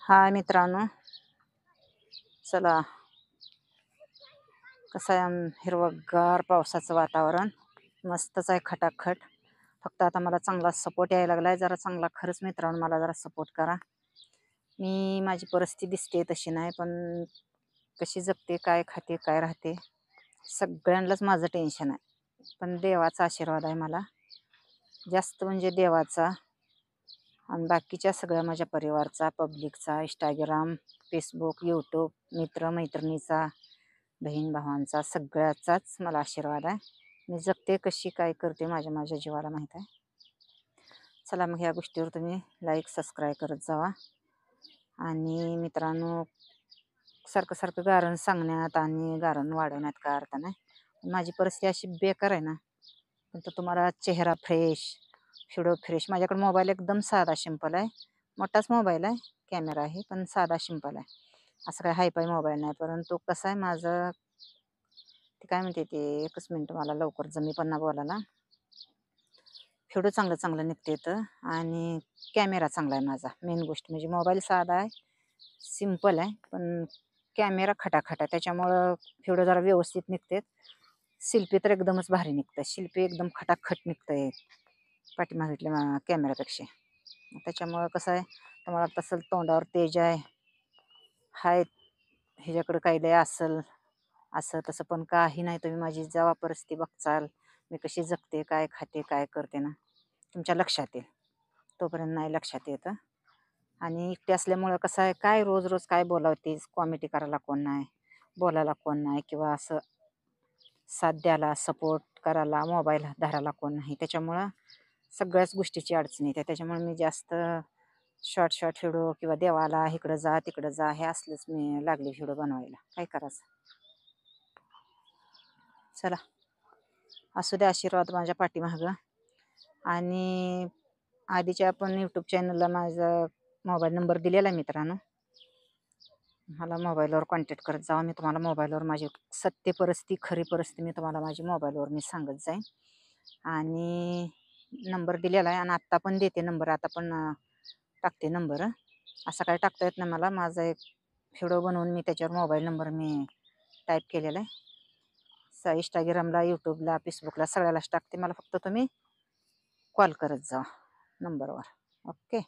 हाय मित्रांनो, चला कसं आहे हिरवगार पावसाचं वातावरण मस्तच आहे खटाखट. फक्त आता मला चांगला सपोर्ट यायला लागलाय. जरा चांगला खरंच मित्रांनो मला जरा सपोर्ट करा. माझी परिस्थिती दिसते तशी नाही, पण कशी जगते, काय खाते, काय राहते सगळ्यांनाच माझं टेन्शन आहे. पण देवाचा आशीर्वाद आहे मला जास्त, म्हणजे देवाचा आणि बाकीच्या सगळ्या माझ्या परिवारचा, पब्लिकचा, इंस्टाग्राम, फेसबुक, यूट्यूब, मित्रमैत्रिणीचा, बहीण भावांचा सगळ्याचाच मला आशीर्वाद आहे. मी जगते कशी, काय करते माझ्या माझ्या जीवाला माहीत आहे. चला मग ह्या गोष्टीवर तुम्ही लाईक सबस्क्राईब करत जावा. आणि मित्रांनो, सारखं सारखं गारण सांगण्यात आणि गारण वाढवण्यात काय अर्थ नाही. माझी परिस्थिती अशी बेकार आहे ना, पण तो तुम्हाला चेहरा फ्रेश, व्हिडिओ फ्रेश. माझ्याकडे मोबाईल एकदम साधा सिंपल आहे. मोठाच मोबाईल आहे, कॅमेरा आहे, पण साधा सिंपल आहे. असं काय हायफाय मोबाईल नाही. परंतु कसं आहे माझं, ते काय म्हणते ते, एकच मिनिट मला लवकर जमी पण ना बोलायला. व्हिडिओ चांगलं चांगलं निघते तर, आणि कॅमेरा चांगला आहे माझा. मेन गोष्ट म्हणजे मोबाईल साधा आहे, सिंपल आहे, पण कॅमेरा खटाखट आहे. त्याच्यामुळं व्हिडिओ जरा व्यवस्थित निघते. शिल्पी तर एकदमच भारी निघतं. शिल्पी एकदम खटाखट निघतंय पाठीमागितल्या कॅमेरापेक्षा. त्याच्यामुळं कसं आहे, तुम्हाला तसं तोंडावर तेज आहे, हाय ह्याच्याकडं काही लय असेल असं तसं, पण काही नाही. तुम्ही माझी जेव्हा परिस्थिती बघचाल, मी कशी जगते, काय खाते, काय करते ना, तुमच्या लक्षात येईल. तोपर्यंत नाही लक्षात येतं. आणि एकटे असल्यामुळं कसं आहे, काय रोज रोज काय बोलावतीस, कॉमेडी करायला कोण नाही, बोलायला कोण नाही, किंवा असं साथ द्यायला, सपोर्ट करायला, मोबाईल धरायला कोण नाही. त्याच्यामुळं सगळ्याच गोष्टीची अडचण येते. त्याच्यामुळे मी जास्त शॉर्ट शॉर्ट व्हिडिओ किंवा देवाला इकडं जा तिकडं जा हे असलंच मी लागले व्हिडिओ बनवायला. काय करायचं. चला, असू द्या आशीर्वाद माझ्या पाठीमागं. आणि आधीच्या आपण यूट्यूब चॅनलला माझा मोबाईल नंबर दिलेला आहे मित्रांनो. मला मोबाईलवर कॉन्टॅक्ट करत जावा. मी तुम्हाला मोबाईलवर माझी सत्य परिस्थिती, खरी परिस्थिती मी तुम्हाला माझी मोबाईलवर मी सांगत जाईन. आणि नंबर दिलेला आहे, आणि आत्ता पण देते नंबर, आता पण टाकते नंबर. असं काय टाकता येत नाही मला. माझा एक व्हिडिओ बनवून मी त्याच्यावर मोबाईल नंबर मी टाईप केलेला आहे. इंस्टाग्रामला, यूट्यूबला, फेसबुकला सगळ्यालाच टाकते. मला फक्त तुम्ही कॉल करत जा नंबरवर. ओके.